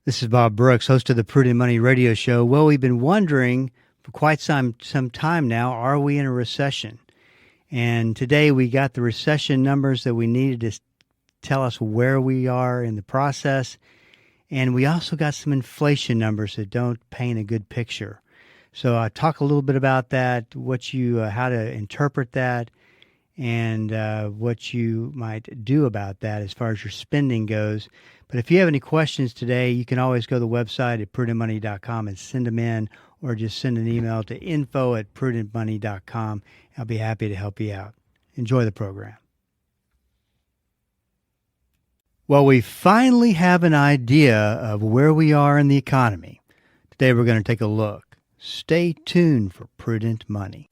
This is Bob Brooks, host of the Prudent Money Radio Show. Well, we've been wondering for quite some time now, are we in a recession? And today we got the recession numbers that we needed to tell us where we are in the process. And we also got some inflation numbers that don't paint a good picture. So I talk a little bit about that, how to interpret that, and what you might do about that as far as your spending goes. But if you have any questions today, you can always go to the website at prudentmoney.com and send them in, or just send an email to info@prudentmoney.com. I'll be happy to help you out. Enjoy the program. Well, we finally have an idea of where we are in the economy. Today we're going to take a look. Stay tuned for Prudent Money.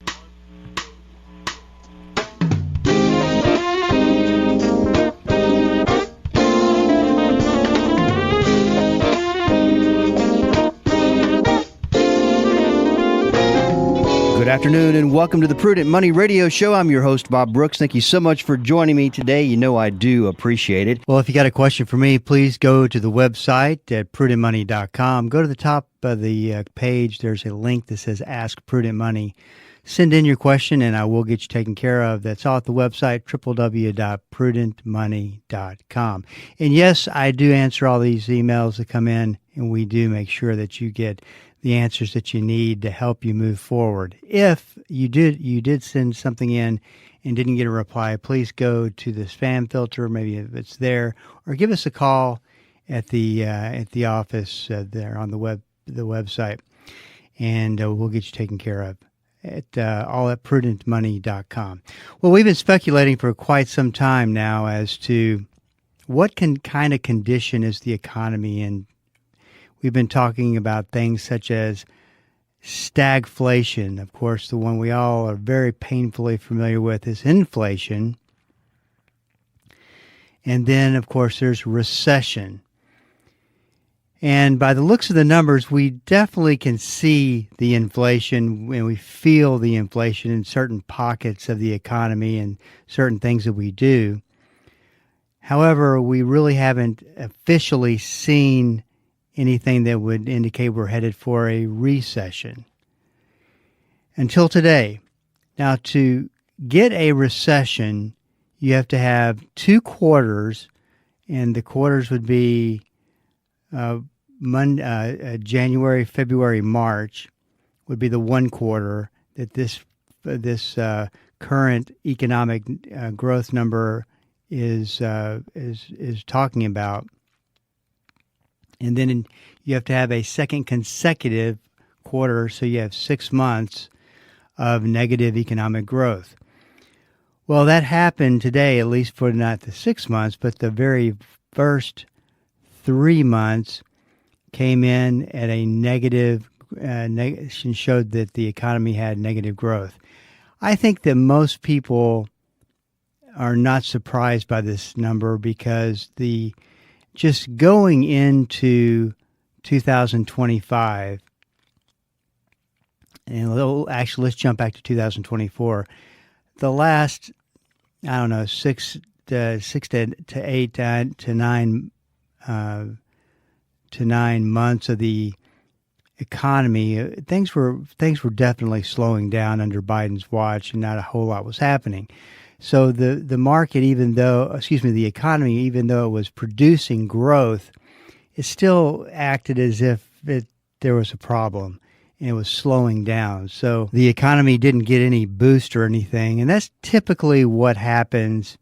Good afternoon and welcome to the Prudent Money Radio Show. I'm your host, Bob Brooks. Thank you so much for joining me today. You know I do appreciate it. Well, if you got a question for me, please go to the website at prudentmoney.com. Go to the top of the page. There's a link that says Ask Prudent Money. Send in your question and I will get you taken care of. That's all at the website, www.prudentmoney.com. And yes, I do answer all these emails that come in, and we do make sure that you get the answers that you need to help you move forward. If you did send something in and didn't get a reply, please go to the spam filter, maybe if it's there, or give us a call at the office there on the website, and we'll get you taken care of all at prudentmoney.com. Well, we've been speculating for quite some time now as to what kind of condition is the economy in. We've been talking about things such as stagflation. Of course, the one we all are very painfully familiar with is inflation. And then, of course, there's recession. And by the looks of the numbers, we definitely can see the inflation, and we feel the inflation in certain pockets of the economy and certain things that we do. However, we really haven't officially seen anything that would indicate we're headed for a recession until today. Now, to get a recession, you have to have two quarters, and the quarters would be January, February, March would be the one quarter that this current economic growth number is talking about. And then you have to have a second consecutive quarter, so you have 6 months of negative economic growth. Well, that happened today, at least for not the 6 months, but the very first 3 months came in at a negative, showed that the economy had negative growth. I think that most people are not surprised by this number because just going into 2025, and actually let's jump back to 2024. The last, 6 to 8 to 9 months of the economy, things were definitely slowing down under Biden's watch, and not a whole lot was happening. So the market, the economy, even though it was producing growth, it still acted as if there was a problem and it was slowing down. So the economy didn't get any boost or anything, and that's typically what happens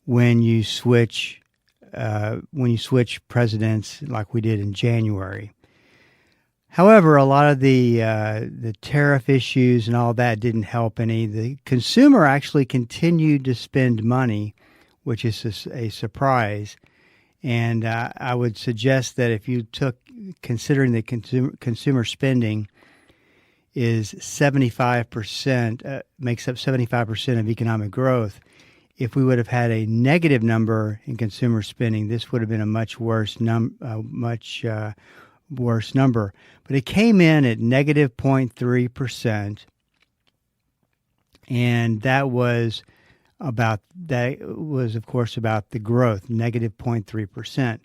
when you switch presidents, like we did in January. However, a lot of the tariff issues and all that didn't help any. The consumer actually continued to spend money, which is a surprise. And I would suggest that if you considering the consumer spending is 75%, makes up 75% of economic growth, if we would have had a negative number in consumer spending, this would have been a much worse number. But it came in at negative 0.3%, and that was of course about the growth, negative 0.3%.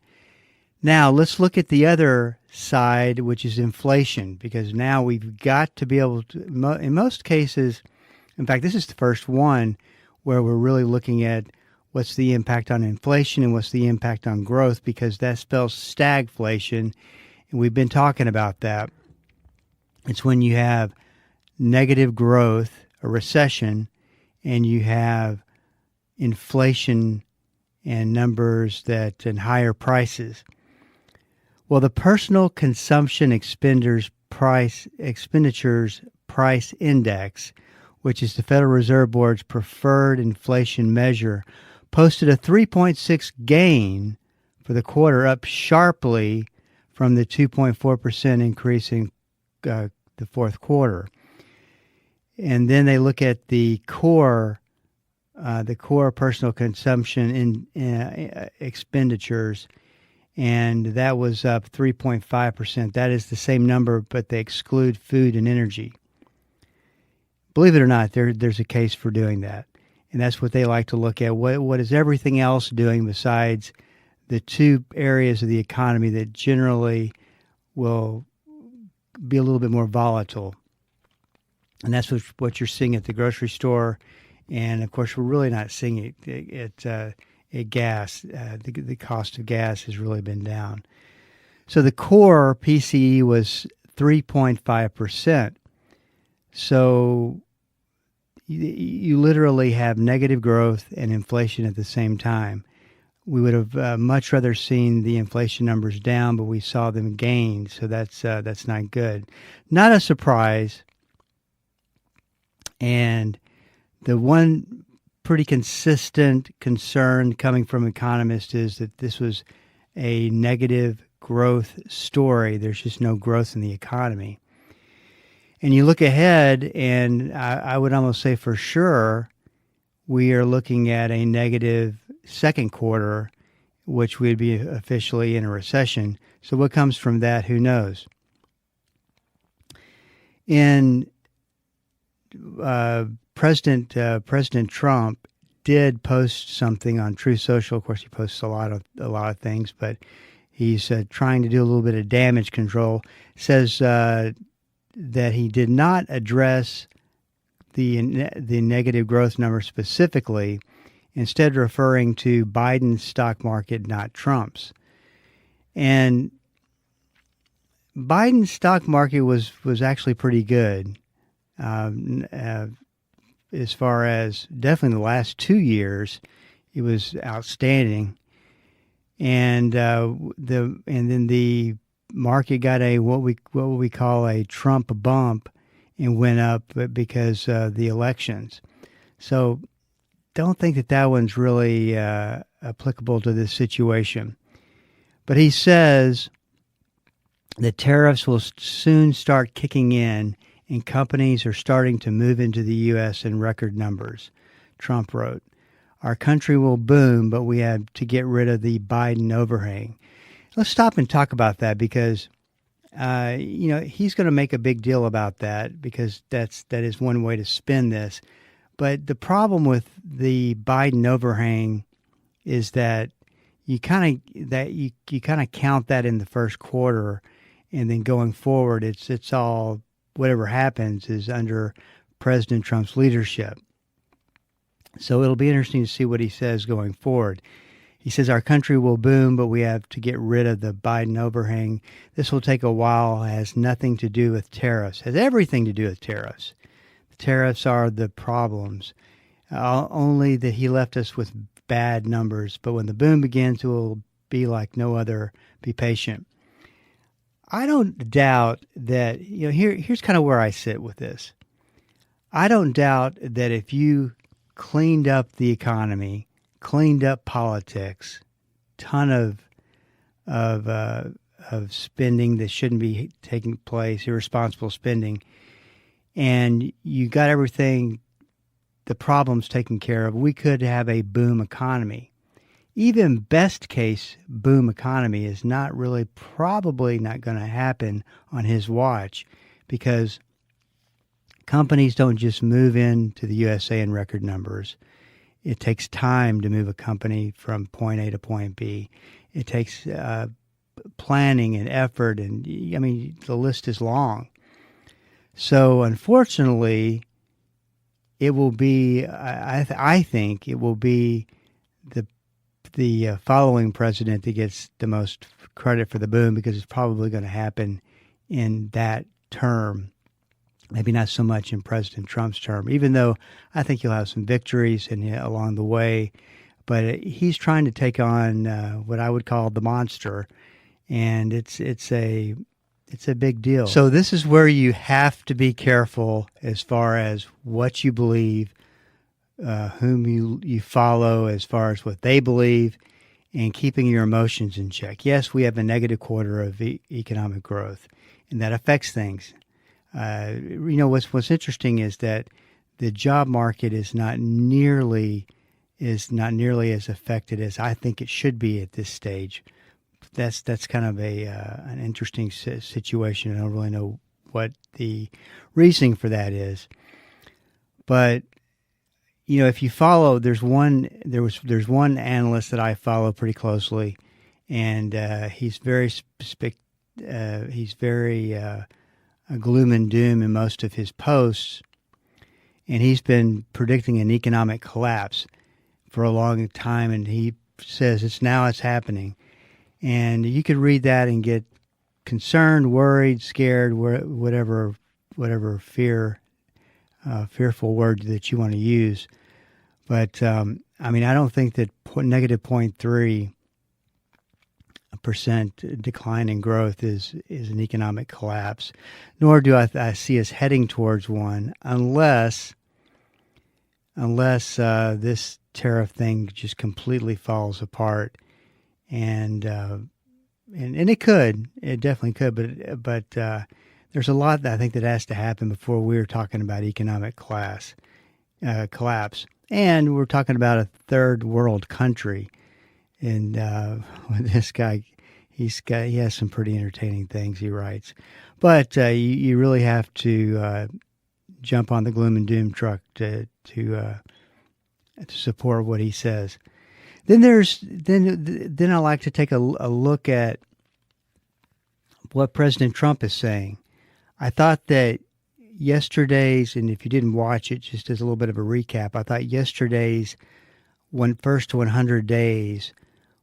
Now, let's look at the other side, which is inflation, because now we've got to be able to, in most cases, in fact, this is the first one where we're really looking at what's the impact on inflation and what's the impact on growth, because that spells stagflation, and we've been talking about that. It's when you have negative growth, a recession, and you have inflation and numbers and higher prices. Well, the Personal Consumption Expenditures Price Index, which is the Federal Reserve Board's preferred inflation measure, posted a 3.6 gain for the quarter, up sharply from the 2.4% increase in the fourth quarter. And then they look at the core personal consumption expenditures, and that was up 3.5%. That is the same number, but they exclude food and energy. Believe it or not, there's a case for doing that. And that's what they like to look at. What is everything else doing besides the two areas of the economy that generally will be a little bit more volatile? And that's what you're seeing at the grocery store. And, of course, we're really not seeing it at gas. The cost of gas has really been down. So the core PCE was 3.5%. So you literally have negative growth and inflation at the same time. We would have much rather seen the inflation numbers down, but we saw them gain. So that's not good. Not a surprise. And the one pretty consistent concern coming from economists is that this was a negative growth story. There's just no growth in the economy. And you look ahead, and I would almost say for sure we are looking at a negative second quarter, which would be officially in a recession. So what comes from that, who knows? In President Trump did post something on Truth Social. Of course, he posts a lot of things, but he's trying to do a little bit of damage control. Says that he did not address the negative growth number specifically, instead referring to Biden's stock market, not Trump's. And Biden's stock market was actually pretty good. As far as definitely the last 2 years, it was outstanding, and then the market got what we call a Trump bump and went up because of the elections. So don't think that one's really applicable to this situation. But he says that tariffs will soon start kicking in, and companies are starting to move into the U.S. in record numbers. Trump wrote, "Our country will boom, but we have to get rid of the Biden overhang." Let's stop and talk about that, because he's going to make a big deal about that, because that is one way to spin this. But the problem with the Biden overhang is that you kind of count that in the first quarter, and then going forward, it's all, whatever happens is under President Trump's leadership. So it'll be interesting to see what he says going forward. He says our country will boom, but we have to get rid of the Biden overhang. This will take a while. It has nothing to do with tariffs. It has everything to do with tariffs. The tariffs are the problems. Only that he left us with bad numbers. But when the boom begins, it will be like no other. Be patient. I don't doubt that, here's kind of where I sit with this. I don't doubt that if you cleaned up the economy, cleaned up politics, ton of spending that shouldn't be taking place, irresponsible spending, and you got everything, the problems taken care of, we could have a boom economy. Even best case boom economy is probably not going to happen on his watch, because companies don't just move into the USA in record numbers. It takes time to move a company from point A to point B. It takes planning and effort, and I mean the list is long. So unfortunately, it will be. I think it will be the following president that gets the most credit for the boom, because it's probably going to happen in that term. Maybe not so much in President Trump's term, even though I think he'll have some victories along the way. But he's trying to take on what I would call the monster, and it's a big deal. So this is where you have to be careful as far as what you believe, whom you follow as far as what they believe, and keeping your emotions in check. Yes, we have a negative quarter of economic growth, and that affects things. What's interesting is that the job market is not nearly as affected as I think it should be at this stage. That's kind of an interesting situation. I don't really know what the reasoning for that is, but if you follow, there's one analyst that I follow pretty closely, and he's very gloom and doom in most of his posts, and he's been predicting an economic collapse for a long time, and he says it's happening. And you could read that and get concerned, worried, scared, whatever fearful word that you want to use. But I don't think that negative 0.3% decline in growth is an economic collapse, nor do I see us heading towards one, unless this tariff thing just completely falls apart. And it definitely could, but there's a lot that I think that has to happen before we're talking about economic collapse. And we're talking about a third world country, and this guy, he has some pretty entertaining things he writes, but you really have to jump on the gloom and doom truck to support what he says. Then I like to take a look at what President Trump is saying. I thought that yesterday's, and if you didn't watch it, just as a little bit of a recap, I thought yesterday's first 100 days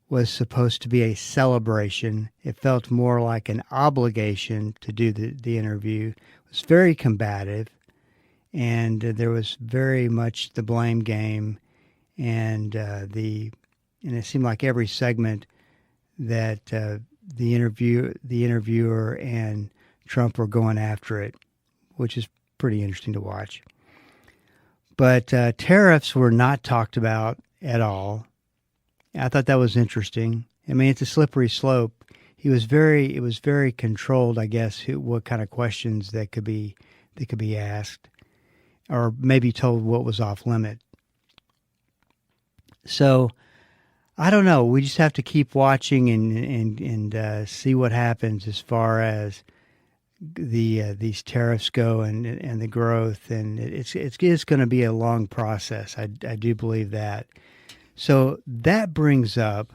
was supposed to be a celebration. It felt more like an obligation to do the interview. It was very combative, and there was very much the blame game, and it seemed like every segment that the interviewer and Trump were going after it, which is pretty interesting to watch. But tariffs were not talked about at all. I thought that was interesting. I mean, it's a slippery slope. It was very controlled, I guess, what kind of questions that could be asked, or maybe told what was off limit. So I don't know. We just have to keep watching and see what happens as far as these tariffs go and the growth, and it's going to be a long process. I do believe that. So that brings up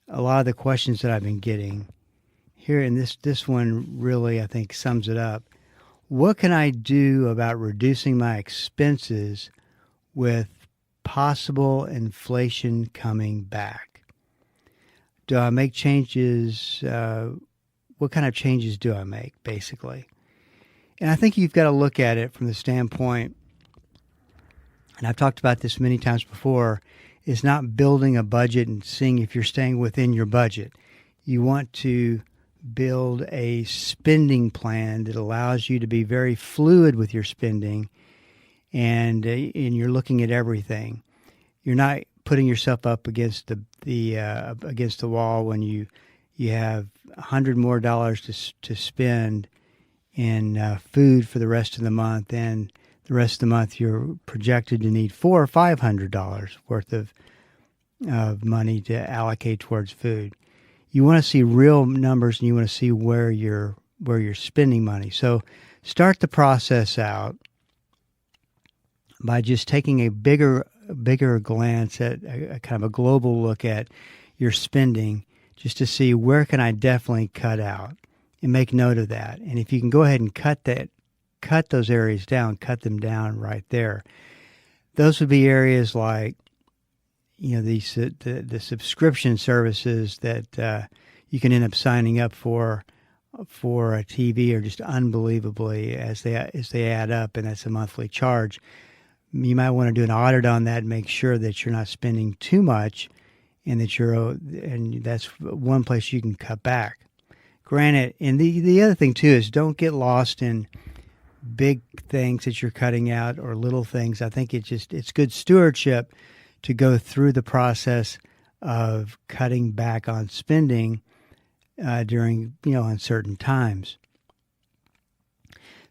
a lot of the questions that I've been getting here, and this one really, I think, sums it up. What can I do about reducing my expenses with possible inflation coming back? Do I make changes? What kind of changes do I make, basically? And I think you've got to look at it from the standpoint, and I've talked about this many times before, is not building a budget and seeing if you're staying within your budget. You want to build a spending plan that allows you to be very fluid with your spending, and you're looking at everything. You're not putting yourself up against the wall when you have $100 more to spend in food for the rest of the month, and the rest of the month you're projected to need $400 or $500 worth of money to allocate towards food. You want to see real numbers, and you want to see where you're spending money. So start the process out by just taking a bigger glance at a kind of a global look at your spending just to see where can I definitely cut out, and make note of that. And if you can go ahead and cut those areas down, cut them down right there. Those would be areas like, the subscription services that you can end up signing up for a TV are just unbelievably as they add up, and that's a monthly charge. You might want to do an audit on that and make sure that you're not spending too much, and that's one place you can cut back. Granted, and the other thing too is don't get lost in big things that you're cutting out or little things. I think it's good stewardship to go through the process of cutting back on spending during uncertain times.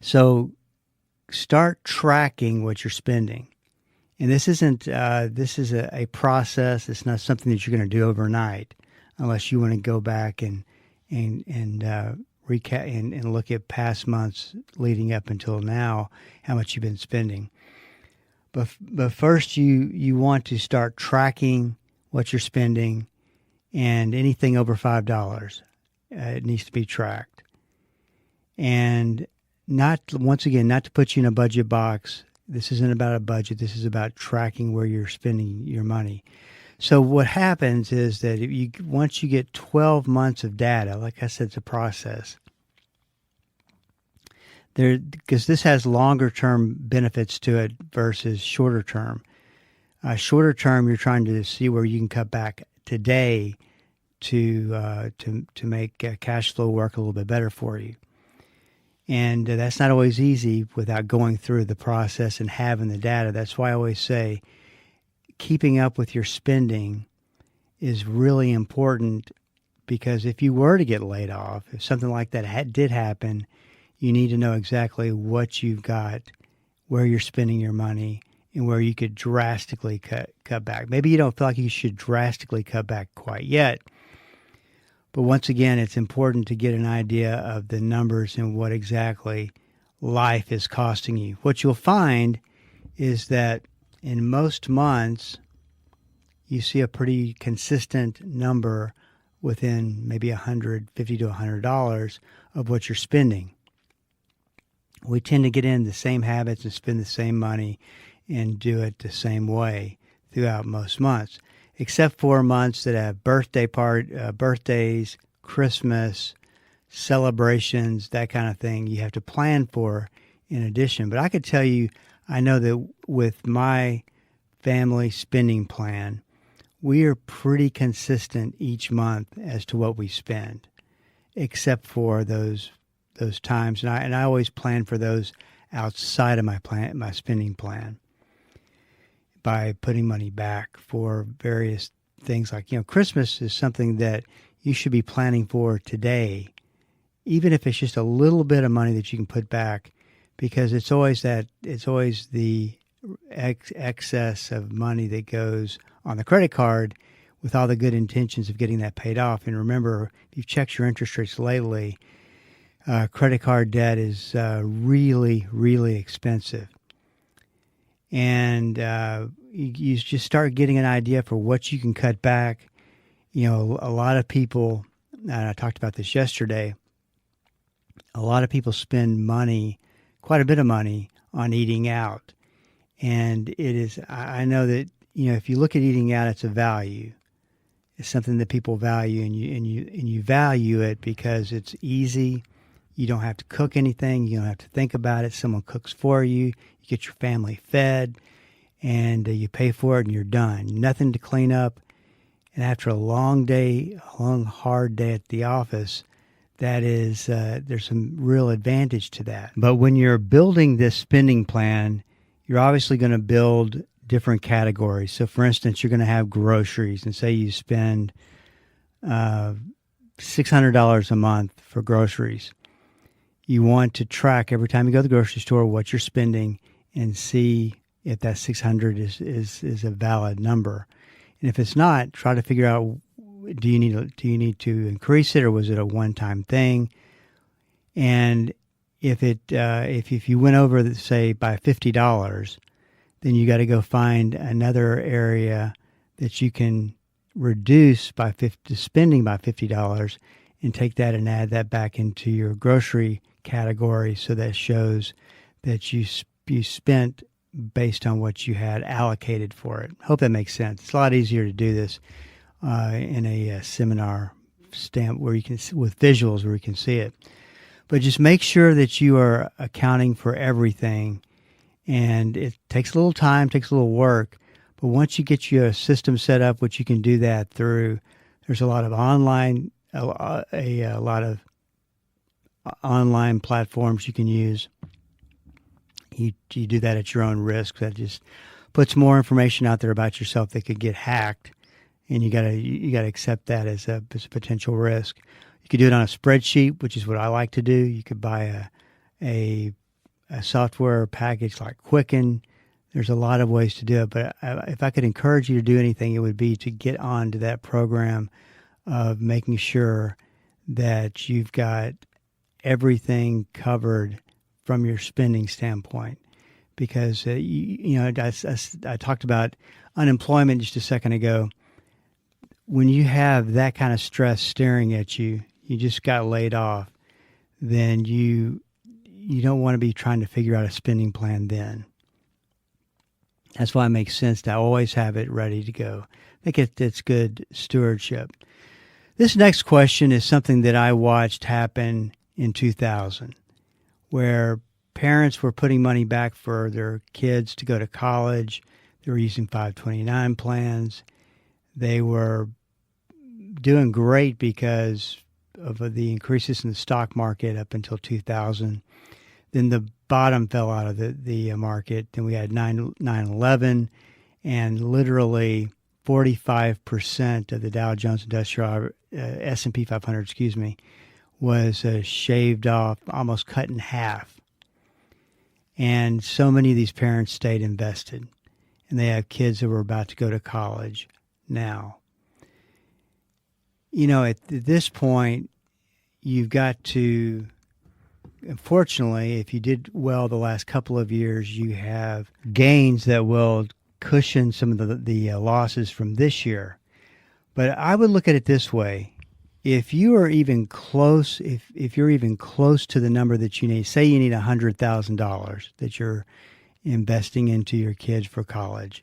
So start tracking what you're spending. And this is a process. It's not something that you're going to do overnight, unless you want to go back and recap and look at past months leading up until now, how much you've been spending. But first, you want to start tracking what you're spending, and anything over $5, it needs to be tracked. And not to put you in a budget box. This isn't about a budget. This is about tracking where you're spending your money. So what happens is that once you get 12 months of data, like I said, it's a process. Because this has longer term benefits to it versus shorter term. Shorter term, you're trying to see where you can cut back today to make cash flow work a little bit better for you. And that's not always easy without going through the process and having the data. That's why I always say keeping up with your spending is really important, because if you were to get laid off, if something like that did happen, you need to know exactly what you've got, where you're spending your money, and where you could drastically cut back. Maybe you don't feel like you should drastically cut back quite yet, but once again, it's important to get an idea of the numbers and what exactly life is costing you. What you'll find is that in most months, you see a pretty consistent number within maybe $150 to $100 of what you're spending. We tend to get in the same habits and spend the same money and do it the same way throughout most months, except for months that have birthdays, Christmas, celebrations, that kind of thing. You have to plan for in addition. But I could tell you, I know that with my family spending plan, we are pretty consistent each month as to what we spend, except for those times. And I always plan for those outside of my spending plan, by putting money back for various things. Like, Christmas is something that you should be planning for today, even if it's just a little bit of money that you can put back, because it's always the excess of money that goes on the credit card with all the good intentions of getting that paid off. And remember, if you've checked your interest rates lately, credit card debt is really, really expensive. And you just start getting an idea for what you can cut back. A lot of people, and I talked about this yesterday, a lot of people spend money, quite a bit of money, on eating out. And I know that, if you look at eating out, it's a value. It's something that people value, and you value it because it's easy. You don't have to cook anything. You don't have to think about it. Someone cooks for you. You get your family fed, and you pay for it, and you're done. Nothing to clean up. And after a long day, a long, hard day at the office, there's some real advantage to that. But when you're building this spending plan, you're obviously going to build different categories. So, for instance, you're going to have groceries, and say you spend $600 a month for groceries. You want to track every time you go to the grocery store what you're spending and see if that 600 is a valid number. And if it's not, try to figure out, do you need to increase it, or was it a one-time thing? And if you went over, say, by $50, then you got to go find another area that you can reduce by spending by $50 and take that and add that back into your grocery category, so that shows that you spent based on what you had allocated for it. Hope that makes sense. It's a lot easier to do this in a seminar stamp where you can, with visuals where you can see it. But just make sure that you are accounting for everything. And it takes a little time, takes a little work. But once you get your system set up, which you can do that through, there's a lot of online, a lot of online platforms you can use. You do that at your own risk. That just puts more information out there about yourself that could get hacked, and you gotta accept that as a potential risk. You could do it on a spreadsheet, which is what I like to do. You could buy a software package like Quicken. There's a lot of ways to do it, but if I could encourage you to do anything, it would be to get onto that program of making sure that you've got everything covered from your spending standpoint. Because, I talked about unemployment just a second ago. When you have that kind of stress staring at you, you just got laid off, then you don't want to be trying to figure out a spending plan then. That's why it makes sense to always have it ready to go. I think it's good stewardship. This next question is something that I watched happen in 2000, where parents were putting money back for their kids to go to college. They were using 529 plans. They were doing great because of the increases in the stock market up until 2000. Then the bottom fell out of the market. Then we had 9/11, and literally 45% of the Dow Jones Industrial S&P 500, was shaved off, almost cut in half. And so many of these parents stayed invested, and they have kids that were about to go to college now. At this point, you've got to, unfortunately, if you did well the last couple of years, you have gains that will cushion some of the losses from this year. But I would look at it this way. If you are even close, if you're even close to the number that you need, say you need $100,000 that you're investing into your kids for college,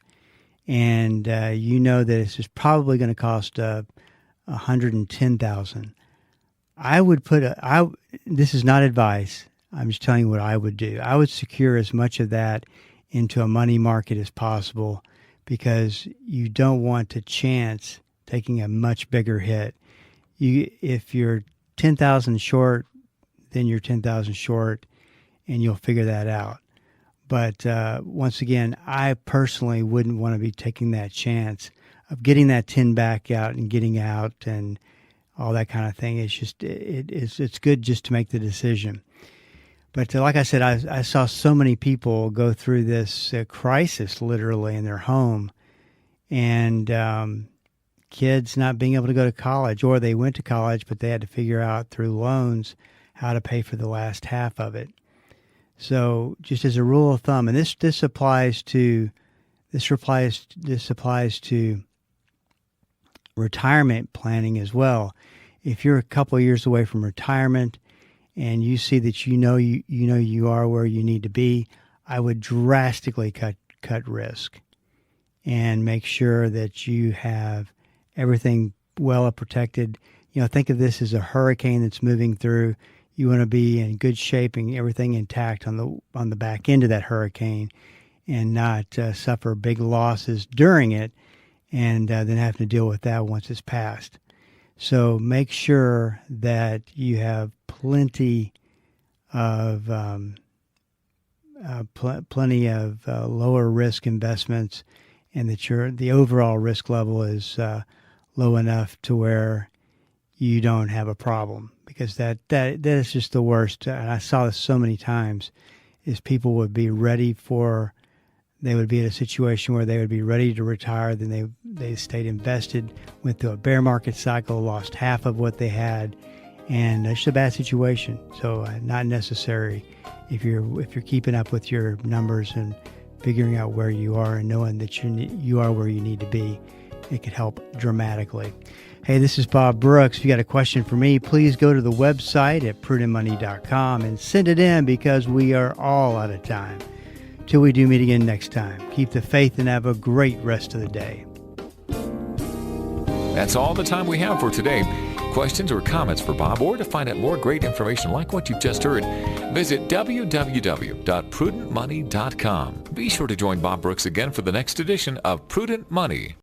and you know that it's just probably going to cost $110,000. I would this is not advice. I'm just telling you what I would do. I would secure as much of that into a money market as possible, because you don't want to chance taking a much bigger hit. If you're 10,000 short, then you're 10,000 short, and you'll figure that out. But once again, I personally wouldn't want to be taking that chance of getting that 10 back out and getting out and all that kind of thing. It's just it's good just to make the decision. But like I said, I saw so many people go through this crisis literally in their home, and kids not being able to go to college, or they went to college, but they had to figure out through loans how to pay for the last half of it. So just as a rule of thumb, and this applies to retirement planning as well. If you're a couple of years away from retirement and you see that you are where you need to be, I would drastically cut risk and make sure that you have everything well protected. Think of this as a hurricane that's moving through. You want to be in good shape and everything intact on the back end of that hurricane, and not suffer big losses during it, and then have to deal with that once it's passed. So make sure that you have plenty of lower risk investments, and that the overall risk level is low enough to where you don't have a problem, because that is just the worst. And I saw this so many times, is people would be they would be in a situation where they would be ready to retire, then they stayed invested, went through a bear market cycle, lost half of what they had, and it's a bad situation. So not necessary if you're keeping up with your numbers and figuring out where you are and knowing that you are where you need to be. It could help dramatically. Hey, this is Bob Brooks. If you got a question for me, please go to the website at prudentmoney.com and send it in, because we are all out of time. Till we do meet again next time, keep the faith and have a great rest of the day. That's all the time we have for today. Questions or comments for Bob, or to find out more great information like what you've just heard, visit www.prudentmoney.com. Be sure to join Bob Brooks again for the next edition of Prudent Money.